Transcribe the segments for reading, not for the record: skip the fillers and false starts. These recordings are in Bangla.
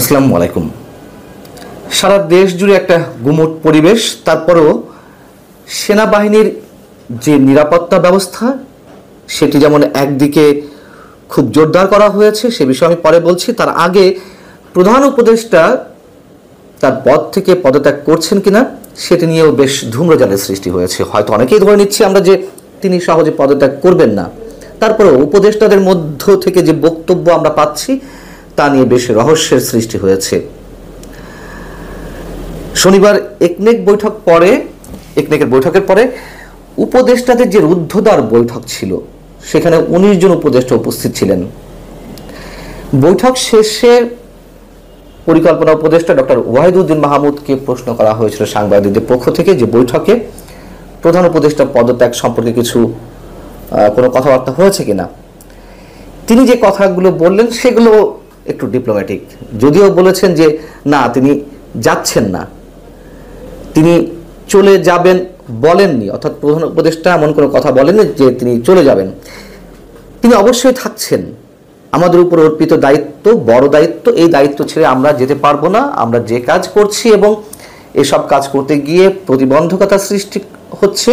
আসসালামু আলাইকুম। সারা দেশ জুড়ে একটা গুমোট পরিবেশ। তারপরেও সেনাবাহিনীর যে নিরাপত্তা ব্যবস্থা সেটি যেমন একদিকে খুব জোরদার করা হয়েছে, সে বিষয়ে আমি পরে বলছি। তার আগে প্রধান উপদেষ্টা তার পদ থেকে পদত্যাগ করছেন কিনা সেটি নিয়েও বেশ ধূম্রজালের সৃষ্টি হয়েছে। হয়তো অনেকেই ধরে নিচ্ছি আমরা যে তিনি সহজে পদত্যাগ করবেন না। তারপরেও উপদেষ্টাদের মধ্য থেকে যে বক্তব্য আমরা পাচ্ছি তা নিয়ে বেশ রহস্যের সৃষ্টি হয়েছে। শনিবার একনেকের বৈঠকের পরে উপদেষ্টাদের যে রুদ্ধদ্বার বৈঠক ছিল সেখানে ১৯ জন উপদেষ্টা উপস্থিত ছিলেন। বৈঠক শেষে পরিকল্পনা উপদেষ্টা ডক্টর ওয়াহিদুদ্দিন মাহমুদকে প্রশ্ন করা হয়েছিল সাংবাদিকদের পক্ষ থেকে যে বৈঠকে প্রধান উপদেষ্টা পদত্যাগ সম্পর্কে কোনো কথাবার্তা হয়েছে কিনা। তিনি যে কথাগুলো বললেন সেগুলো একটু ডিপ্লোম্যাটিক, যদিও বলেছেন যে না, তিনি যাচ্ছেন না, তিনি চলে যাবেন বলেননি। অর্থাৎ প্রধান উপদেষ্টা এমন কোনো কথা বলেননি যে তিনি চলে যাবেন। তিনি অবশ্যই থাকছেন। আমাদের উপর অর্পিত দায়িত্ব, বড় দায়িত্ব, এই দায়িত্ব ছেড়ে আমরা যেতে পারবো না। আমরা যে কাজ করছি এবং এসব কাজ করতে গিয়ে প্রতিবন্ধকতা সৃষ্টি হচ্ছে,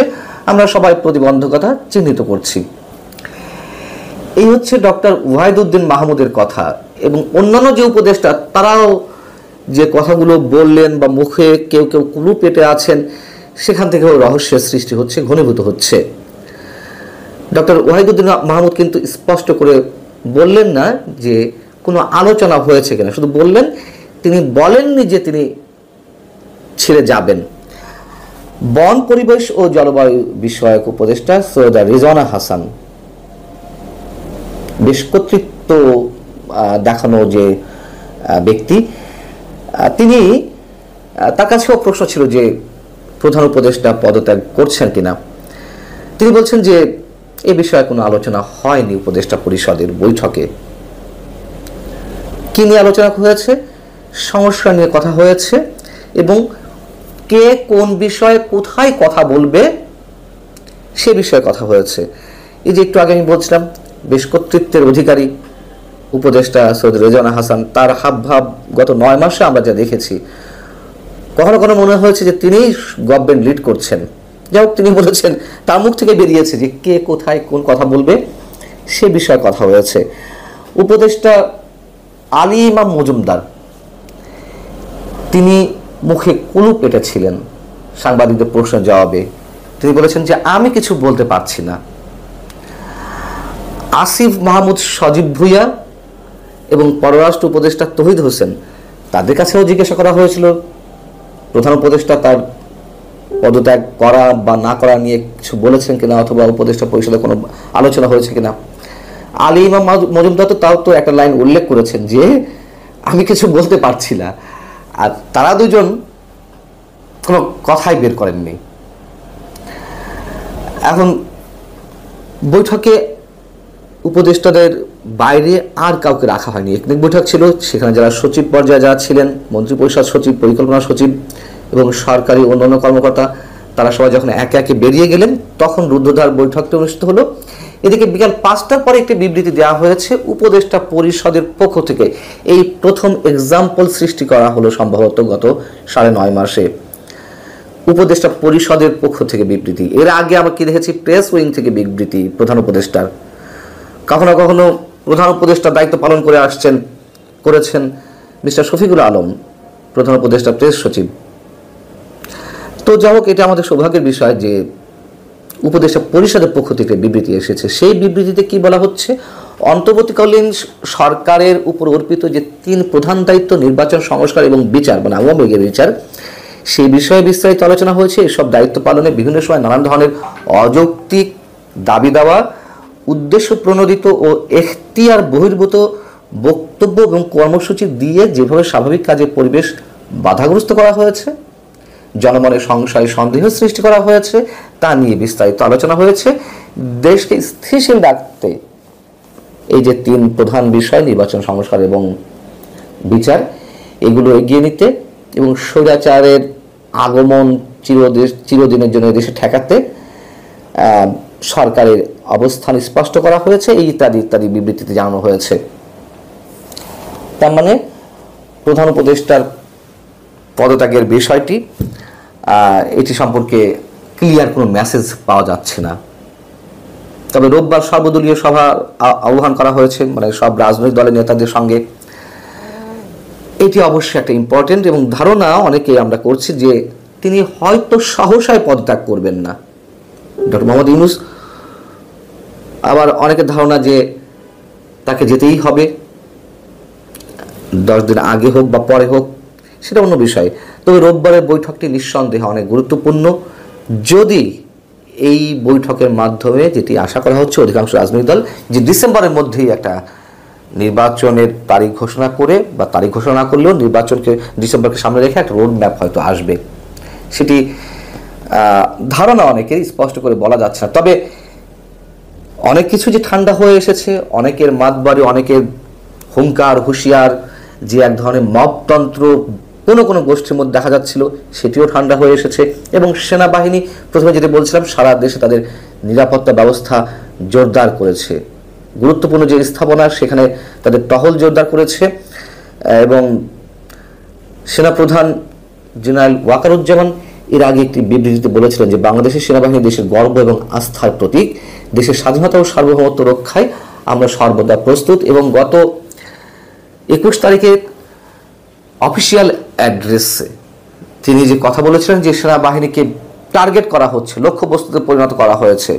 আমরা সবাই প্রতিবন্ধকতা চিহ্নিত করছি। এই হচ্ছে ডক্টর ওয়াহিদুদ্দিন মাহমুদের কথা। এবং অন্যান্য যে উপদেষ্টা তারাও যে কথাগুলো বললেন বা মুখে কেউ কেউ কুলু পেটে আছেন, সেখান থেকেও রহস্যের সৃষ্টি হচ্ছে, ঘনীভূত হচ্ছে। ডক্টর ওয়াহিদুদ্দিন মাহমুদ কিন্তু স্পষ্ট করে বললেন না যে কোনো আলোচনা হয়েছে কিনা, শুধু বললেন, তিনি বলেননি যে তিনি ছেড়ে যাবেন। বন, পরিবেশ ও জলবায়ু বিষয়ক উপদেষ্টা সৈয়দা রিজওয়ানা হাসান, বেশ কর্তৃত্ব দেখানো যে ব্যক্তি, তিনি, তার কাছেও প্রশ্ন ছিল যে প্রধান উপদেষ্টা পদত্যাগ করছেন কিনা। তিনি বলছেন যে এ বিষয়ে কোনো আলোচনা হয়নি উপদেষ্টা পরিষদের বৈঠকে। কি নিয়ে আলোচনা হয়েছে? সমস্যা নিয়ে কথা হয়েছে এবং কে কোন বিষয়ে কোথায় কথা বলবে সে বিষয়ে কথা হয়েছে। এই যে একটু আগে আমি বলছিলাম, বেশ কর্তৃত্বের অধিকারী উপদেষ্টা সৈয়দ রেজওয়ানা হাসান, তার হাবভাব গত ৯ মাসে আমরা যা দেখেছি, কখনো কখনো মনে হয়েছে যে তিনিই গভর্নমেন্ট লিড করছেন। যাই হোক, তিনি বলেছেন, তার মুখ থেকে বেরিয়েছে যে কে কোথায় কোন কথা বলবে সে বিষয়ে কথা হয়েছে। উপদেষ্টা আলী ইমাম মজুমদার, তিনি মুখে কুলু পেটেছিলেন সাংবাদিকদের প্রশ্নের জবাবে। তিনি বলেছেন যে আমি কিছু বলতে পারছি না। আসিফ মাহমুদ সজীব ভুইয়া এবং পররাষ্ট্র উপদেষ্টা তৌহিদ হোসেন, তাদের কাছেও জিজ্ঞাসা করা হয়েছিল প্রধান উপদেষ্টা তার পদত্যাগ করা বা না করা নিয়ে কিছু বলেছেন কিনা, অথবা উপদেষ্টা পরিষদে কোনো আলোচনা হয়েছে কিনা। আলী ইমাম মজুমদার তো তাও তো একটা লাইন উল্লেখ করেছেন যে আমি কিছু বলতে পারছি না। আর তারা দুজন কোনো কথাই বের করেননি। এখন বৈঠকে উপদেষ্টাদের বাইরে আর কাউকে রাখা হয়নি। একনেক বৈঠক ছিল, সেখানে যারা সচিব পর্যায়ে যারা ছিলেন, মন্ত্রিপরিষদ সচিব, পরিকল্পনা সচিব এবং সরকারি অন্যান্য কর্মকর্তা, তারা সবাই যখন একে একে বেরিয়ে গেলেন তখন রুদ্ধদ্বার বৈঠকটি অনুষ্ঠিত হলো। এদিকে বিকাল ৫টার পরে একটি বিবৃতি দেওয়া হয়েছে উপদেষ্টা পরিষদের পক্ষ থেকে। এই প্রথম এক্সাম্পল সৃষ্টি করা হলো সম্ভবত গত ৯.৫ মাসে উপদেষ্টা পরিষদের পক্ষ থেকে বিবৃতি। এর আগে আমরা কি দেখেছি, প্রেস উইং থেকে বিবৃতি প্রধান উপদেষ্টার। কখনো কখনো প্রধান উপদেষ্টার দায়িত্ব পালন করেছেন মিস্টার শফিকুল আলম, প্রধান উপদেষ্টা প্রেস সচিব। তো যাই হোক, এটা আমাদের সৌভাগ্যের বিষয় যে উপদেষ্টা পরিষদের পক্ষ থেকে বিবৃতি এসেছে। সেই বিবৃতিতে কি বলা হচ্ছে, অন্তর্বর্তীকালীন সরকারের উপর অর্পিত যে ৩ প্রধান দায়িত্ব, নির্বাচন, সংস্কার এবং বিচার, মানে আওয়ামী লীগের বিচার, সেই বিষয়ে বিস্তারিত আলোচনা হয়েছে। এসব দায়িত্ব পালনে বিভিন্ন সময় নানান ধরনের অযৌক্তিক দাবি দেওয়া, উদ্দেশ্য প্রণোদিত ও এখতিয়ার বহির্ভূত বক্তব্য এবং কর্মসূচি দিয়ে যেভাবে স্বাভাবিক কাজের পরিবেশ বাধাগ্রস্ত করা হয়েছে, জনমনে সংশয় সন্দেহ সৃষ্টি করা হয়েছে, তা নিয়ে বিস্তারিত আলোচনা হয়েছে। দেশকে স্থিতিশীল রাখতে এই যে ৩ প্রধান বিষয়, নির্বাচন, সংস্কার এবং বিচার, এগুলো এগিয়ে নিতে এবং স্বৈরাচারের আগমন চিরদিনের জন্য দেশে ঠেকাতে সরকারের অবস্থান স্পষ্ট করা হয়েছে, এই ইত্যাদি ইত্যাদি বিবৃতিতে জানানো হয়েছে। তার মানে প্রধান উপদেষ্টার পদত্যাগের বিষয়টি, এটি সম্পর্কে ক্লিয়ার কোনো মেসেজ পাওয়া যাচ্ছে না। তবে রোববার সর্বদলীয় সভা আহ্বান করা হয়েছে, মানে সব রাজনৈতিক দলের নেতাদের সঙ্গে। এটি অবশ্যই একটা ইম্পর্টেন্ট, এবং ধারণা অনেকে আমরা করছি যে তিনি হয়তো সহসায় পদত্যাগ করবেন না ডক্টর মোহাম্মদ ইউনূস। আবার অনেকের ধারণা যে তাকে যেতেই হবে, 10 দিন আগে হোক বা পরে হোক সেটা অন্য বিষয়। তবে রোববারের বৈঠকটি নিঃসন্দেহে অনেক গুরুত্বপূর্ণ। যদি এই বৈঠকের মাধ্যমে, যেটি আশা করা হচ্ছে অধিকাংশ রাজনৈতিক দল, যে ডিসেম্বরের মধ্যেই একটা নির্বাচনের তারিখ ঘোষণা করে, বা তারিখ ঘোষণা না করলেও নির্বাচনকে ডিসেম্বরকে সামনে রেখে একটা রোড ম্যাপ হয়তো আসবে, সেটি ধারণা অনেকের, স্পষ্ট করে বলা যাচ্ছে না। তবে অনেক কিছু যে ঠান্ডা হয়ে এসেছে, অনেকের মাতবাড়ি, অনেকের হুঙ্কার হুঁশিয়ার, যে এক ধরনের মবতন্ত্র কোনো কোনো গোষ্ঠীর মধ্যে দেখা যাচ্ছিল, সেটিও ঠান্ডা হয়ে এসেছে। এবং সেনাবাহিনী, প্রথমে যেটা বলছিলাম, সারা দেশে তাদের নিরাপত্তা ব্যবস্থা জোরদার করেছে। গুরুত্বপূর্ণ যে স্থাপনা, সেখানে তাদের টহল জোরদার করেছে। এবং সেনাপ্রধান জেনারেল ওয়াকারুজ্জামান এর আগে একটি বিবৃতিতে বলেছিলেন যে বাংলাদেশের সেনাবাহিনী দেশের গর্ব এবং আস্থার প্রতীক, দেশের স্বাধীনতা ও সার্বভৌমত্ব রক্ষায় আমরা সর্বদা প্রস্তুত। এবং গত 21 তারিখে অফিসিয়াল অ্যাড্রেসে তিনি যে কথা বলেছিলেন যে সেনাবাহিনীকে টার্গেট করা হচ্ছে, লক্ষ্যবস্তুতে পরিণত করা হয়েছে,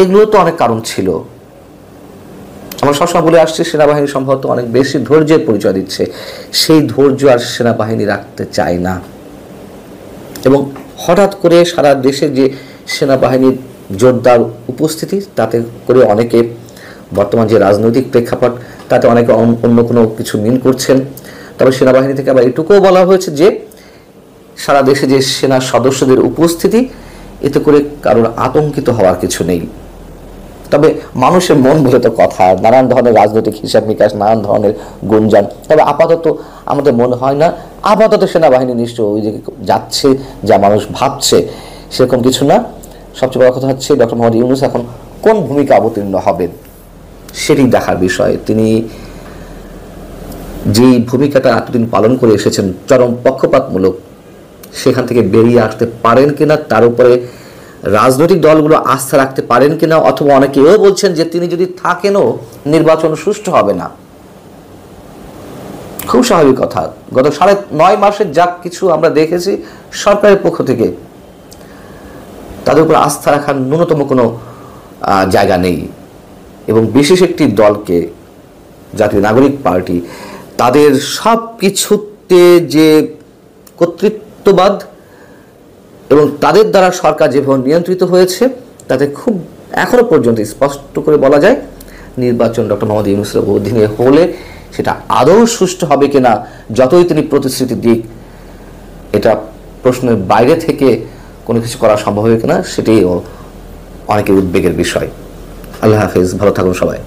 এগুলো তো অনেক কারণ ছিল। আমরা সবসময় বলে আসছি সেনাবাহিনী সম্ভবত অনেক বেশি ধৈর্যের পরিচয় দিচ্ছে, সেই ধৈর্য আর সেনাবাহিনী রাখতে চায় না। এবং হঠাৎ করে সারা দেশে যে সেনাবাহিনীর জোরদার উপস্থিতি, তাতে করে অনেকে বর্তমান যে রাজনৈতিক প্রেক্ষাপট, তাতে অনেকে অন্য কোনো কিছু মিন করছেন। তবে সেনাবাহিনী থেকে আবার এটুকুও বলা হয়েছে যে সারা দেশে যে সেনা সদস্যদের উপস্থিতি, এতে করে কারোর আতঙ্কিত হওয়ার কিছু নেই। তবে মানুষের মন বলে তো কথা, নানান ধরনের রাজনৈতিক হিসাব নিকাশ, নানান ধরনের গুঞ্জন। তবে আপাতত আমাদের মনে হয় না আপাতত সেনাবাহিনী নিশ্চয় ওই দিকে যাচ্ছে যা মানুষ ভাবছে, সেরকম কিছু না। সবচেয়ে বড় কথা হচ্ছে ডক্টর মোহাম্মদ ইউনূস এখন কোন ভূমিকা অবতীর্ণ হবেন সেটি দেখার বিষয়। তিনি যেই ভূমিকাটা এতদিন পালন করে এসেছেন, চরম পক্ষপাতমূলক, সেখান থেকে বেরিয়ে আসতে পারেন কিনা, তার উপরে রাজনৈতিক দলগুলো আস্থা রাখতে পারেন কিনা, অথবা অনেকে এও বলছেন যে তিনি যদি থাকেনও নির্বাচন সুষ্ঠু হবে না। খুব স্বাভাবিক কথা, গত 9.5 মাসের যা কিছু আমরা দেখেছি সরকারের পক্ষ থেকে, তাদের উপর আস্থা রাখার ন্যূনতম কোনো জায়গা নেই। এবং বিশেষ একটি দলকে, জাতীয় নাগরিক পার্টি, তাদের সব কিছুতে যে কর্তৃত্ববাদ এবং তাদের দ্বারা সরকার যেভাবে নিয়ন্ত্রিত হয়েছে, তাতে খুব এখনো পর্যন্ত স্পষ্ট করে বলা যায় নির্বাচন ডক্টর মোহাম্মদ ইউনূসের অধীনে হলে সেটা আদৌ সুষ্ঠু হবে কিনা, যতই তিনি প্রতিশ্রুতি দিক, এটা প্রশ্নের বাইরে থেকে কোনো কিছু করা সম্ভব হবে কিনা, সেটাই অনেকের উদ্বেগের বিষয়। আল্লাহ হাফেজ, ভালো থাকুন সবাই।